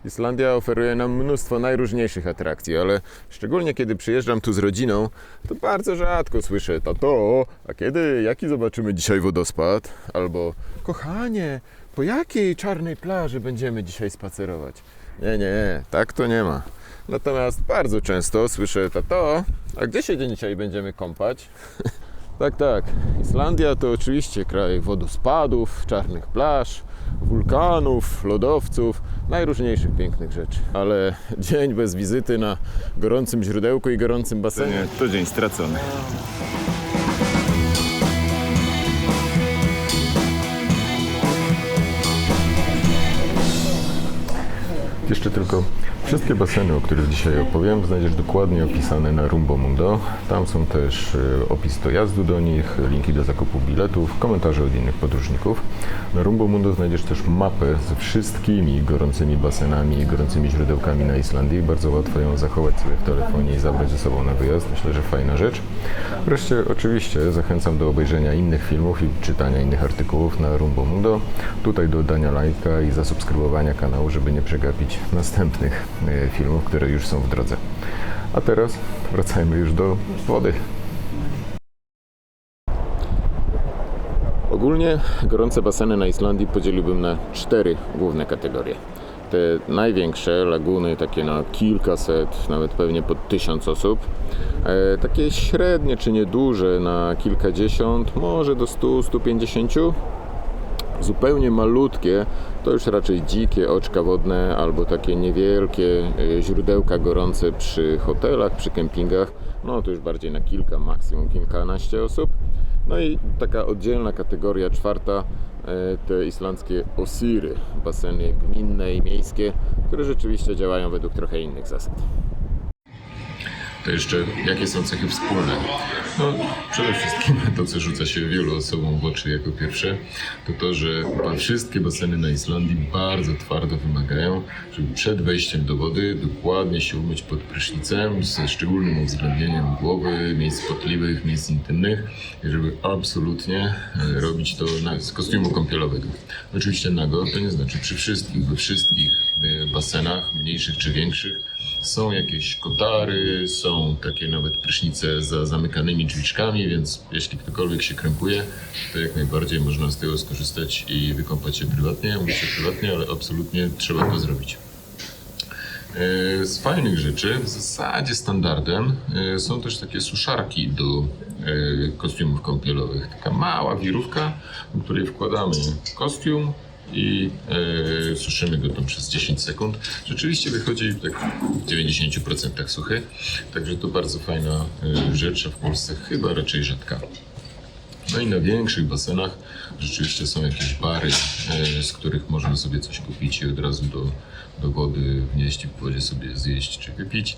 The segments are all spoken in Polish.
Islandia oferuje nam mnóstwo najróżniejszych atrakcji, ale szczególnie kiedy przyjeżdżam tu z rodziną, to bardzo rzadko słyszę: tato, a jaki zobaczymy dzisiaj wodospad? Albo kochanie, po jakiej czarnej plaży będziemy dzisiaj spacerować? Nie, tak to nie ma. Natomiast bardzo często słyszę: tato, a gdzie się dzisiaj będziemy kąpać? Tak, Islandia to oczywiście kraj wodospadów, czarnych plaż, wulkanów, lodowców, najróżniejszych pięknych rzeczy. Ale dzień bez wizyty na gorącym źródełku i gorącym basenie To dzień stracony. Jeszcze tylko wszystkie baseny, o których dzisiaj opowiem, znajdziesz dokładnie opisane na Rumbomundo. Tam są też opis dojazdu do nich, linki do zakupu biletów, komentarze od innych podróżników. Na Rumbomundo znajdziesz też mapę ze wszystkimi gorącymi basenami i gorącymi źródełkami na Islandii. Bardzo łatwo ją zachować sobie w telefonie i zabrać ze sobą na wyjazd. Myślę, że fajna rzecz. Wreszcie oczywiście zachęcam do obejrzenia innych filmów i czytania innych artykułów na Rumbomundo. Tutaj do dania lajka i zasubskrybowania kanału, żeby nie przegapić następnych filmów, które już są w drodze. A teraz wracajmy już do wody. Ogólnie gorące baseny na Islandii podzieliłbym na 4 główne kategorie. Te największe laguny, takie na kilkaset, nawet pewnie pod 1000 osób. Takie średnie czy nieduże na kilkadziesiąt, może do 100-150. Zupełnie malutkie to już raczej dzikie oczka wodne albo takie niewielkie źródełka gorące przy hotelach, przy kempingach. No to już bardziej na kilka, maksimum kilkanaście osób. No i taka oddzielna kategoria czwarta, te islandzkie osiry, baseny gminne i miejskie, które rzeczywiście działają według trochę innych zasad. To jeszcze jakie są cechy wspólne? No, przede wszystkim to, co rzuca się wielu osobom w oczy jako pierwsze, to to, że wszystkie baseny na Islandii bardzo twardo wymagają, żeby przed wejściem do wody dokładnie się umyć pod prysznicem, ze szczególnym uwzględnieniem głowy, miejsc potliwych, miejsc intymnych, i żeby absolutnie robić to z kostiumu kąpielowego. Oczywiście nago, to nie znaczy przy wszystkich, we wszystkich basenach, mniejszych czy większych, są jakieś kotary, są takie nawet prysznice za zamykanymi drzwiczkami, więc jeśli ktokolwiek się krępuje, to jak najbardziej można z tego skorzystać i wykąpać się prywatnie, umyć się prywatnie, ale absolutnie trzeba to zrobić. Z fajnych rzeczy, w zasadzie standardem, są też takie suszarki do kostiumów kąpielowych. Taka mała wirówka, do której wkładamy kostium i suszymy go tam przez 10 sekund. Rzeczywiście wychodzi tak w 90% suchy, także to bardzo fajna rzecz, a w Polsce chyba raczej rzadka. No i na większych basenach rzeczywiście są jakieś bary, z których można sobie coś kupić i od razu do wody wnieść i w wodzie sobie zjeść czy wypić.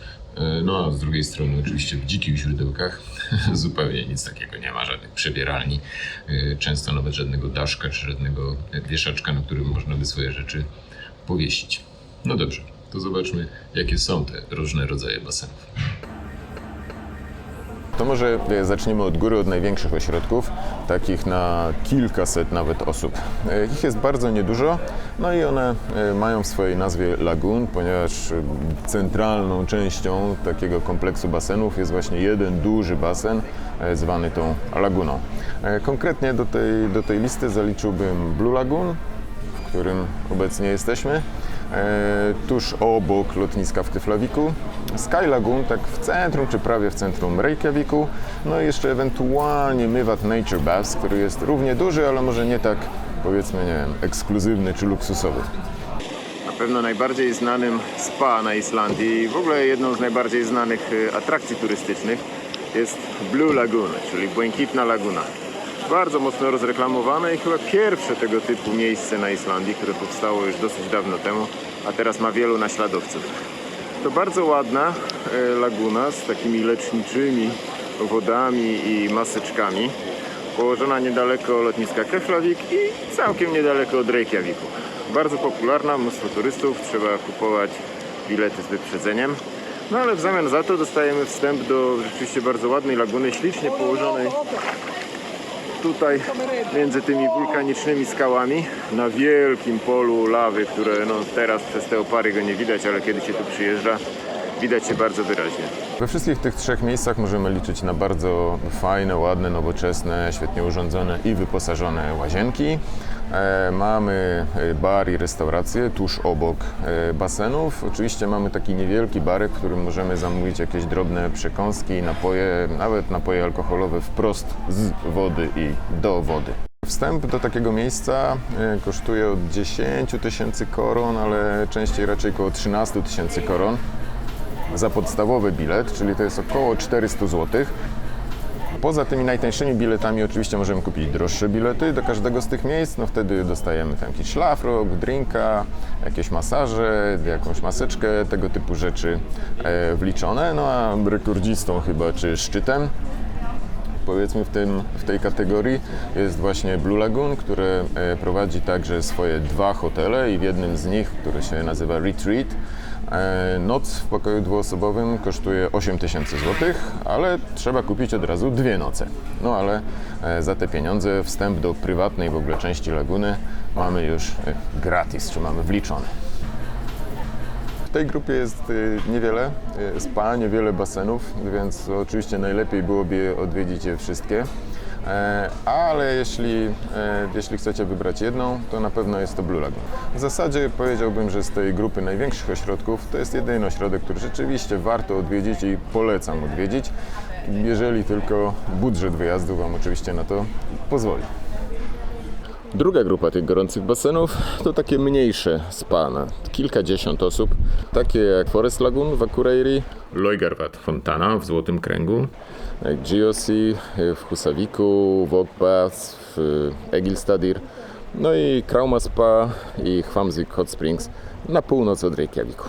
No a z drugiej strony oczywiście w dzikich źródełkach zupełnie nic takiego nie ma, żadnych przebieralni, często nawet żadnego daszka czy żadnego wieszaczka, na którym można by swoje rzeczy powiesić. No dobrze, to zobaczmy, jakie są te różne rodzaje basenów. To może zaczniemy od góry, od największych ośrodków, takich na kilkaset nawet osób. Ich jest bardzo niedużo, no i one mają w swojej nazwie lagun, ponieważ centralną częścią takiego kompleksu basenów jest właśnie jeden duży basen, zwany tą laguną. Konkretnie do tej listy zaliczyłbym Blue Lagoon, w którym obecnie jesteśmy, tuż obok lotniska w Keflaviku, Sky Lagoon, tak w centrum, czy prawie w centrum Reykjaviku, no i jeszcze ewentualnie Mywat Nature Baths, który jest równie duży, ale może nie tak, powiedzmy, nie wiem, ekskluzywny czy luksusowy. Na pewno najbardziej znanym spa na Islandii, w ogóle jedną z najbardziej znanych atrakcji turystycznych jest Blue Lagoon, czyli Błękitna Laguna. Bardzo mocno rozreklamowane i chyba pierwsze tego typu miejsce na Islandii, które powstało już dosyć dawno temu, a teraz ma wielu naśladowców. To bardzo ładna laguna z takimi leczniczymi wodami i maseczkami, położona niedaleko lotniska Keflavik i całkiem niedaleko od Reykjaviku. Bardzo popularna, mnóstwo turystów, trzeba kupować bilety z wyprzedzeniem. No ale w zamian za to dostajemy wstęp do rzeczywiście bardzo ładnej laguny, ślicznie położonej tutaj między tymi wulkanicznymi skałami na wielkim polu lawy, które no teraz przez te opary go nie widać, ale kiedy się tu przyjeżdża, widać się bardzo wyraźnie. We wszystkich tych trzech miejscach możemy liczyć na bardzo fajne, ładne, nowoczesne, świetnie urządzone i wyposażone łazienki. Mamy bar i restaurację tuż obok basenów. Oczywiście mamy taki niewielki barek, w którym możemy zamówić jakieś drobne przekąski, napoje, nawet napoje alkoholowe wprost z wody i do wody. Wstęp do takiego miejsca kosztuje od 10 tysięcy koron, ale częściej raczej około 13 tysięcy koron za podstawowy bilet, czyli to jest około 400 zł. Poza tymi najtańszymi biletami oczywiście możemy kupić droższe bilety do każdego z tych miejsc, no wtedy dostajemy tam jakiś szlafrok, drinka, jakieś masaże, jakąś maseczkę, tego typu rzeczy wliczone. No a rekordzistą chyba, czy szczytem, powiedzmy w tej kategorii jest właśnie Blue Lagoon, które prowadzi także swoje dwa hotele i w jednym z nich, który się nazywa Retreat, noc w pokoju dwuosobowym kosztuje 8 tysięcy złotych, ale trzeba kupić od razu dwie noce. No ale za te pieniądze wstęp do prywatnej w ogóle części laguny mamy już gratis, czy mamy wliczony. W tej grupie jest niewiele spa, niewiele basenów, więc oczywiście najlepiej byłoby je odwiedzić je wszystkie. Ale jeśli chcecie wybrać jedną, to na pewno jest to Blue Lagoon. W zasadzie powiedziałbym, że z tej grupy największych ośrodków to jest jedyny ośrodek, który rzeczywiście warto odwiedzić i polecam odwiedzić, jeżeli tylko budżet wyjazdu Wam oczywiście na to pozwoli. Druga grupa tych gorących basenów to takie mniejsze spa na kilkadziesiąt osób, takie jak Forest Lagoon w Akureyri, Leugarvat Fontana w Złotym Kręgu, GOC w Husaviku, Vågbath w Egilsstadir, no i Krauma Spa i Hvamsvik Hot Springs na północ od Reykjaviku.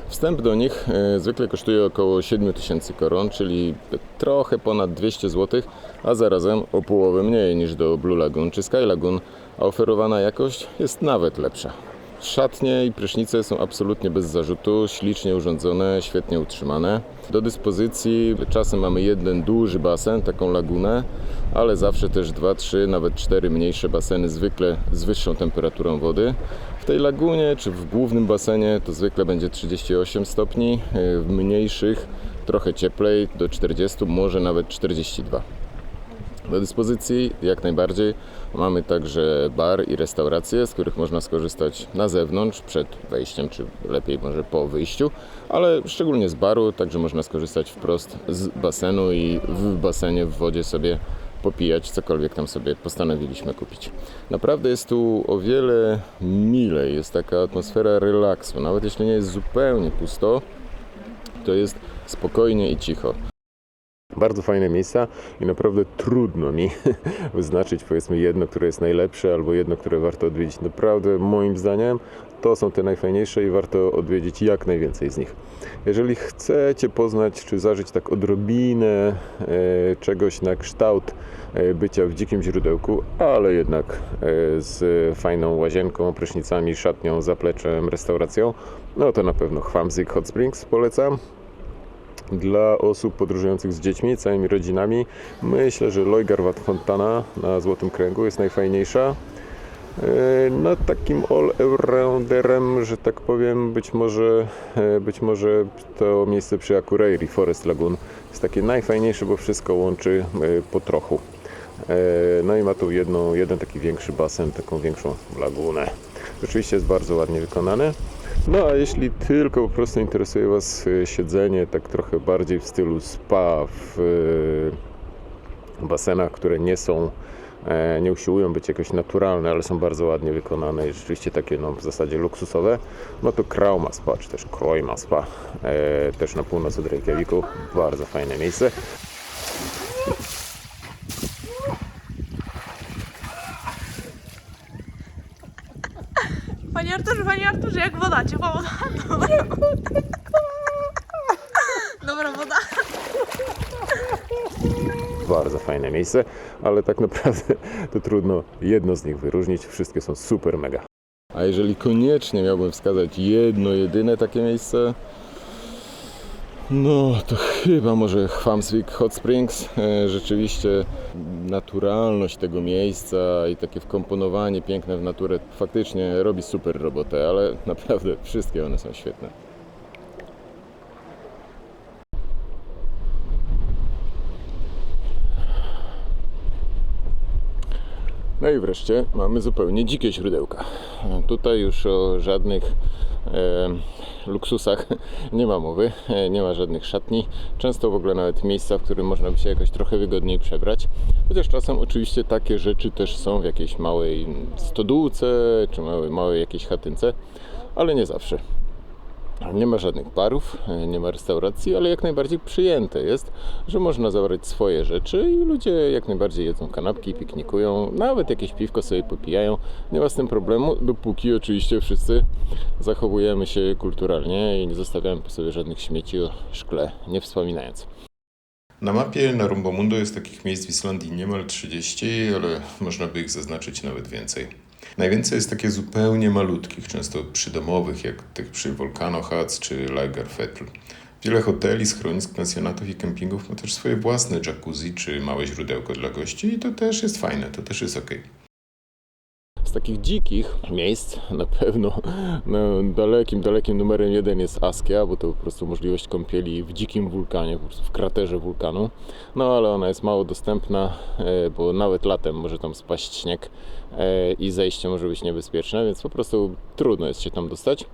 Wstęp do nich zwykle kosztuje około 7 tysięcy koron, czyli trochę ponad 200 zł, a zarazem o połowę mniej niż do Blue Lagoon czy Sky Lagoon, a oferowana jakość jest nawet lepsza. Szatnie i prysznice są absolutnie bez zarzutu, ślicznie urządzone, świetnie utrzymane. Do dyspozycji czasem mamy jeden duży basen, taką lagunę, ale zawsze też 2, 3, nawet 4 mniejsze baseny, zwykle z wyższą temperaturą wody. W tej lagunie czy w głównym basenie to zwykle będzie 38 stopni, w mniejszych trochę cieplej, do 40, może nawet 42. Do dyspozycji jak najbardziej mamy także bar i restauracje, z których można skorzystać na zewnątrz przed wejściem, czy lepiej może po wyjściu, ale szczególnie z baru, także można skorzystać wprost z basenu i w basenie, w wodzie sobie popijać, cokolwiek tam sobie postanowiliśmy kupić. Naprawdę jest tu o wiele milej, jest taka atmosfera relaksu, nawet jeśli nie jest zupełnie pusto, to jest spokojnie i cicho. Bardzo fajne miejsca i naprawdę trudno mi wyznaczyć powiedzmy jedno, które jest najlepsze albo jedno, które warto odwiedzić. Naprawdę moim zdaniem to są te najfajniejsze i warto odwiedzić jak najwięcej z nich. Jeżeli chcecie poznać czy zażyć tak odrobinę czegoś na kształt bycia w dzikim źródełku, ale jednak z fajną łazienką, prysznicami, szatnią, zapleczem, restauracją, no to na pewno Hvamsvik Hot Springs polecam. Dla osób podróżujących z dziećmi, całymi rodzinami, myślę, że Leugarvat Fontana na Złotym Kręgu jest najfajniejsza. No takim all-rounderem, że tak powiem, być może to miejsce przy Akureyri, Forest Lagoon, jest takie najfajniejsze, bo wszystko łączy po trochu. No i ma tu jeden taki większy basen, taką większą lagunę. Oczywiście jest bardzo ładnie wykonane. No a jeśli tylko po prostu interesuje Was siedzenie tak trochę bardziej w stylu spa w basenach, które nie usiłują być jakoś naturalne, ale są bardzo ładnie wykonane i rzeczywiście takie w zasadzie luksusowe, no to Krauma Spa, czy też Kroima Spa, też na północ od Reykjaviku, bardzo fajne miejsce. Panie Arturze, jak woda, ciepła woda. Dobra woda. Bardzo fajne miejsce, ale tak naprawdę to trudno jedno z nich wyróżnić, wszystkie są super mega. A jeżeli koniecznie miałbym wskazać jedno, jedyne takie miejsce, No, to chyba może Hvammsvik Hot Springs. Rzeczywiście naturalność tego miejsca i takie wkomponowanie piękne w naturę faktycznie robi super robotę, ale naprawdę wszystkie one są świetne. No i wreszcie mamy zupełnie dzikie źródełka. Tutaj już o żadnych luksusach nie ma mowy, nie ma żadnych szatni, często w ogóle nawet miejsca, w którym można by się jakoś trochę wygodniej przebrać, chociaż czasem oczywiście takie rzeczy też są w jakiejś małej stodółce czy małej jakiejś chatynce, ale nie zawsze. Nie ma żadnych barów, nie ma restauracji, ale jak najbardziej przyjęte jest, że można zabrać swoje rzeczy i ludzie jak najbardziej jedzą kanapki, piknikują, nawet jakieś piwko sobie popijają. Nie ma z tym problemu, dopóki oczywiście wszyscy zachowujemy się kulturalnie i nie zostawiamy po sobie żadnych śmieci o szkle, nie wspominając. Na mapie na Rumbomundo jest takich miejsc w Islandii niemal 30, ale można by ich zaznaczyć nawet więcej. Najwięcej jest takie zupełnie malutkich, często przydomowych, jak tych przy Volcano Huts czy Lagerfeld. Wiele hoteli, schronisk, pensjonatów i kempingów ma też swoje własne jacuzzi czy małe źródełko dla gości i to też jest fajne, to też jest okej. Z takich dzikich miejsc na pewno dalekim numerem 1 jest Askia, bo to po prostu możliwość kąpieli w dzikim wulkanie, po prostu w kraterze wulkanu. No ale ona jest mało dostępna, bo nawet latem może tam spaść śnieg i zejście może być niebezpieczne, więc po prostu trudno jest się tam dostać.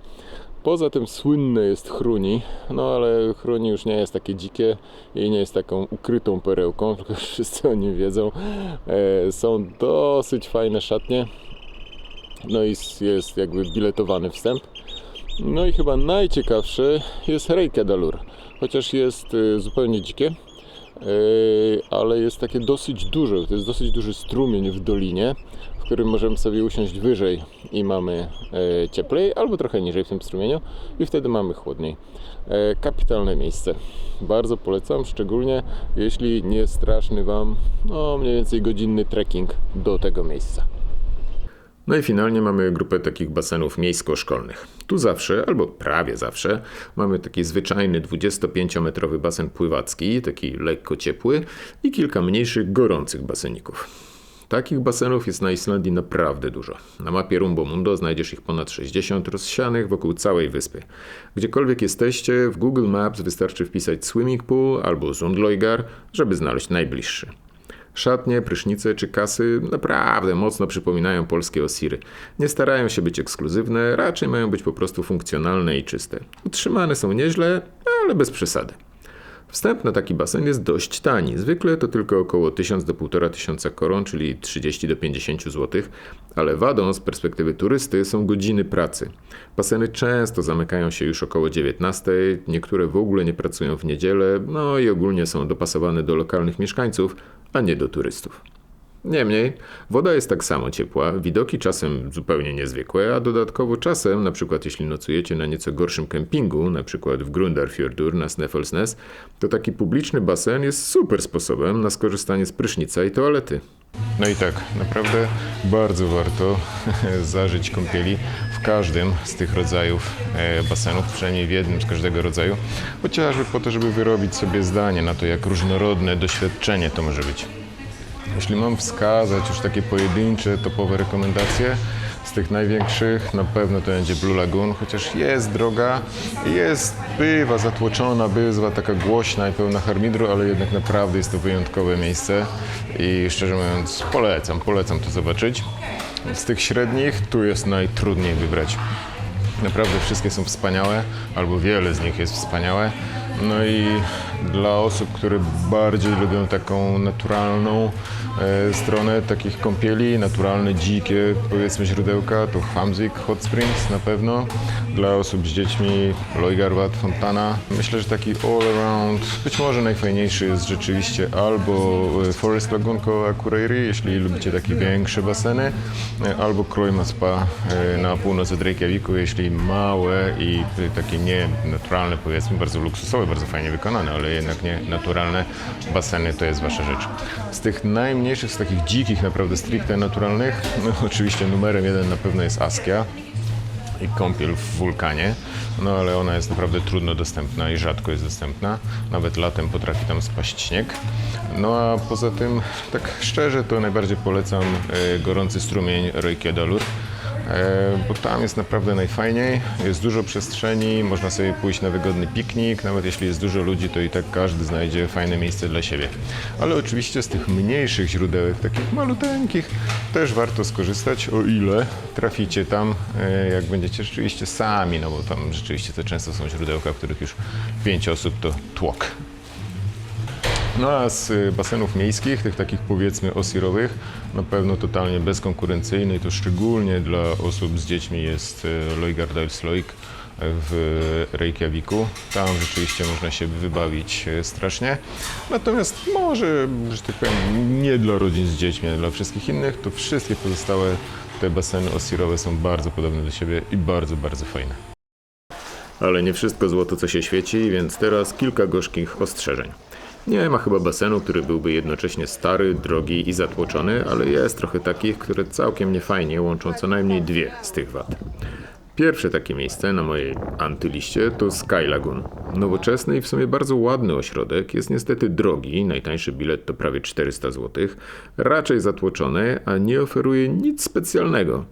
Poza tym słynne jest Hruni, no ale Hruni już nie jest takie dzikie i nie jest taką ukrytą perełką, tylko wszyscy o nim wiedzą. Są dosyć fajne szatnie. No i jest jakby biletowany wstęp. No i chyba najciekawszy jest Reykjadalur. Chociaż jest zupełnie dzikie, ale jest takie dosyć duże. To jest dosyć duży strumień w dolinie, w którym możemy sobie usiąść wyżej i mamy cieplej, albo trochę niżej w tym strumieniu i wtedy mamy chłodniej. Kapitalne miejsce. Bardzo polecam, szczególnie jeśli nie straszny Wam mniej więcej godzinny trekking do tego miejsca. No i finalnie mamy grupę takich basenów miejsko-szkolnych. Tu zawsze, albo prawie zawsze, mamy taki zwyczajny 25-metrowy basen pływacki, taki lekko ciepły i kilka mniejszych, gorących baseników. Takich basenów jest na Islandii naprawdę dużo. Na mapie Rumbomundo znajdziesz ich ponad 60 rozsianych wokół całej wyspy. Gdziekolwiek jesteście, w Google Maps wystarczy wpisać swimming pool albo Sundlaugar, żeby znaleźć najbliższy. Szatnie, prysznice czy kasy naprawdę mocno przypominają polskie osiry. Nie starają się być ekskluzywne, raczej mają być po prostu funkcjonalne i czyste. Utrzymane są nieźle, ale bez przesady. Wstęp na taki basen jest dość tani. Zwykle to tylko około 1000 do 1500 koron, czyli 30 do 50 zł, ale wadą z perspektywy turysty są godziny pracy. Baseny często zamykają się już około 19, niektóre w ogóle nie pracują w niedzielę, no i ogólnie są dopasowane do lokalnych mieszkańców, a nie do turystów. Niemniej, woda jest tak samo ciepła, widoki czasem zupełnie niezwykłe, a dodatkowo czasem, na przykład jeśli nocujecie na nieco gorszym kempingu, na przykład w Grundarfjörður na Snæfellsnes, to taki publiczny basen jest super sposobem na skorzystanie z prysznica i toalety. No i tak, naprawdę bardzo warto zażyć kąpieli w każdym z tych rodzajów basenów, przynajmniej w jednym z każdego rodzaju, chociażby po to, żeby wyrobić sobie zdanie na to, jak różnorodne doświadczenie to może być. Jeśli mam wskazać już takie pojedyncze, topowe rekomendacje, z tych największych na pewno to będzie Blue Lagoon, chociaż jest droga, bywa zatłoczona, bywa taka głośna i pełna harmidru, ale jednak naprawdę jest to wyjątkowe miejsce i szczerze mówiąc polecam to zobaczyć. Z tych średnich tu jest najtrudniej wybrać. Naprawdę wszystkie są wspaniałe, albo wiele z nich jest wspaniałe. No i dla osób, które bardziej lubią taką naturalną stronę takich kąpieli, naturalne, dzikie, powiedzmy źródełka, to Hvammsvik Hot Springs na pewno. Dla osób z dziećmi Laugarvatn, Fontana. Myślę, że taki all around, być może najfajniejszy jest rzeczywiście albo Forest Lagoon koło Akureyri, jeśli lubicie takie większe baseny, albo Kroima Spa na północ od Reykjaviku, jeśli małe i takie nie naturalne, powiedzmy, bardzo luksusowe, bardzo fajnie wykonane, ale jednak nie naturalne baseny to jest wasza rzecz. Z tych najmniejszych, z takich dzikich, naprawdę stricte naturalnych, no oczywiście numerem 1 na pewno jest Askia. i kąpiel w wulkanie, no ale ona jest naprawdę trudno dostępna i rzadko jest dostępna. Nawet latem potrafi tam spaść śnieg. No a poza tym, tak szczerze, to najbardziej polecam gorący strumień Reykjadalur, bo tam jest naprawdę najfajniej, jest dużo przestrzeni, można sobie pójść na wygodny piknik, nawet jeśli jest dużo ludzi, to i tak każdy znajdzie fajne miejsce dla siebie. Ale oczywiście z tych mniejszych źródełek, takich maluteńkich, też warto skorzystać, o ile traficie tam, jak będziecie rzeczywiście sami, no bo tam rzeczywiście to często są źródełka, w których już 5 osób to tłok. No a z basenów miejskich, tych takich powiedzmy osirowych, na pewno totalnie bezkonkurencyjny i to szczególnie dla osób z dziećmi jest Laugardalslaug w Reykjaviku. Tam rzeczywiście można się wybawić strasznie. Natomiast może, że tak powiem, nie dla rodzin z dziećmi, ale dla wszystkich innych, to wszystkie pozostałe te baseny osirowe są bardzo podobne do siebie i bardzo, bardzo fajne. Ale nie wszystko złoto, co się świeci, więc teraz kilka gorzkich ostrzeżeń. Nie ma chyba basenu, który byłby jednocześnie stary, drogi i zatłoczony, ale jest trochę takich, które całkiem niefajnie łączą co najmniej dwie z tych wad. Pierwsze takie miejsce na mojej antyliście to Sky Lagoon. Nowoczesny i w sumie bardzo ładny ośrodek, jest niestety drogi, najtańszy bilet to prawie 400 zł, raczej zatłoczony, a nie oferuje nic specjalnego.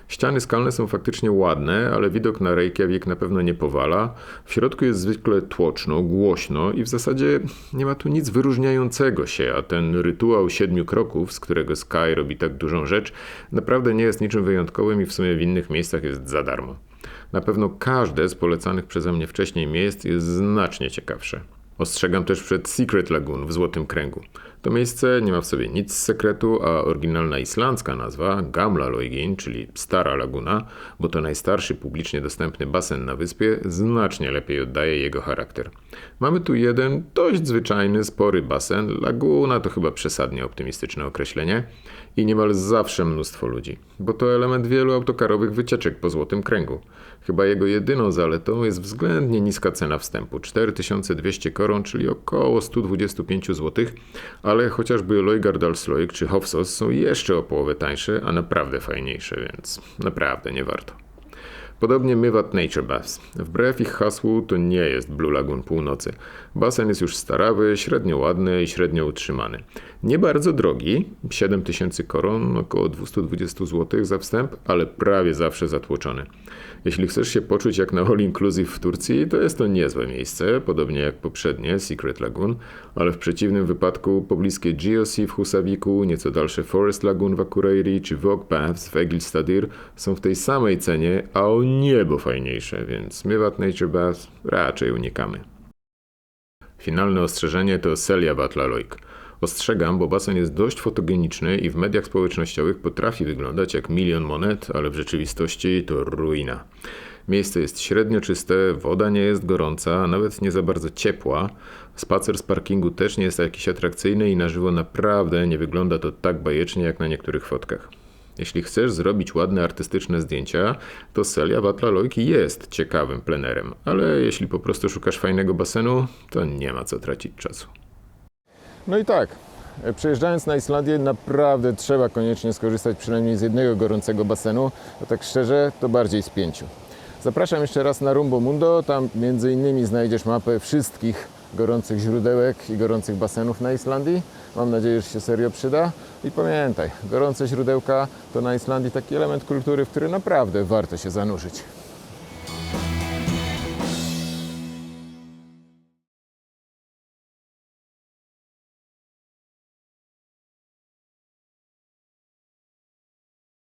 Ściany skalne są faktycznie ładne, ale widok na Reykjavik na pewno nie powala. W środku jest zwykle tłoczno, głośno i w zasadzie nie ma tu nic wyróżniającego się, a ten rytuał 7 kroków, z którego Sky robi tak dużą rzecz, naprawdę nie jest niczym wyjątkowym i w sumie w innych miejscach jest za darmo. Na pewno każde z polecanych przeze mnie wcześniej miejsc jest znacznie ciekawsze. Ostrzegam też przed Secret Lagoon w Złotym Kręgu. To miejsce nie ma w sobie nic z sekretu, a oryginalna islandzka nazwa Gamla Laugin, czyli Stara Laguna, bo to najstarszy publicznie dostępny basen na wyspie, znacznie lepiej oddaje jego charakter. Mamy tu jeden dość zwyczajny, spory basen. Laguna to chyba przesadnie optymistyczne określenie i niemal zawsze mnóstwo ludzi, bo to element wielu autokarowych wycieczek po Złotym Kręgu. Chyba jego jedyną zaletą jest względnie niska cena wstępu, 4200 koron, czyli około 125 zł, ale chociażby Laugardalslaug czy Hofsós są jeszcze o połowę tańsze, a naprawdę fajniejsze, więc naprawdę nie warto. Podobnie Mywat Nature Baths. Wbrew ich hasłu to nie jest Blue Lagoon Północy. Basen jest już starawy, średnio ładny i średnio utrzymany. Nie bardzo drogi, 7000 koron, około 220 zł za wstęp, ale prawie zawsze zatłoczony. Jeśli chcesz się poczuć jak na all inclusive w Turcji, to jest to niezłe miejsce, podobnie jak poprzednie Secret Lagoon, ale w przeciwnym wypadku pobliskie GeoSea w Husaviku, nieco dalsze Forest Lagoon w Akureyri czy Vog Baths w Egilstadir są w tej samej cenie, a o niebo fajniejsze, więc Mywat Nature Baths raczej unikamy. Finalne ostrzeżenie to Seljavatn-Laug. Ostrzegam, bo basen jest dość fotogeniczny i w mediach społecznościowych potrafi wyglądać jak milion monet, ale w rzeczywistości to ruina. Miejsce jest średnio czyste, woda nie jest gorąca, a nawet nie za bardzo ciepła. Spacer z parkingu też nie jest jakiś atrakcyjny i na żywo naprawdę nie wygląda to tak bajecznie jak na niektórych fotkach. Jeśli chcesz zrobić ładne artystyczne zdjęcia, to Seljavatn-Laug jest ciekawym plenerem, ale jeśli po prostu szukasz fajnego basenu, to nie ma co tracić czasu. No i tak, przyjeżdżając na Islandię naprawdę trzeba koniecznie skorzystać przynajmniej z jednego gorącego basenu, a tak szczerze to bardziej z 5. Zapraszam jeszcze raz na Rumbomundo, tam między innymi znajdziesz mapę wszystkich gorących źródełek i gorących basenów na Islandii. Mam nadzieję, że się serio przyda. I pamiętaj, gorące źródełka to na Islandii taki element kultury, w który naprawdę warto się zanurzyć.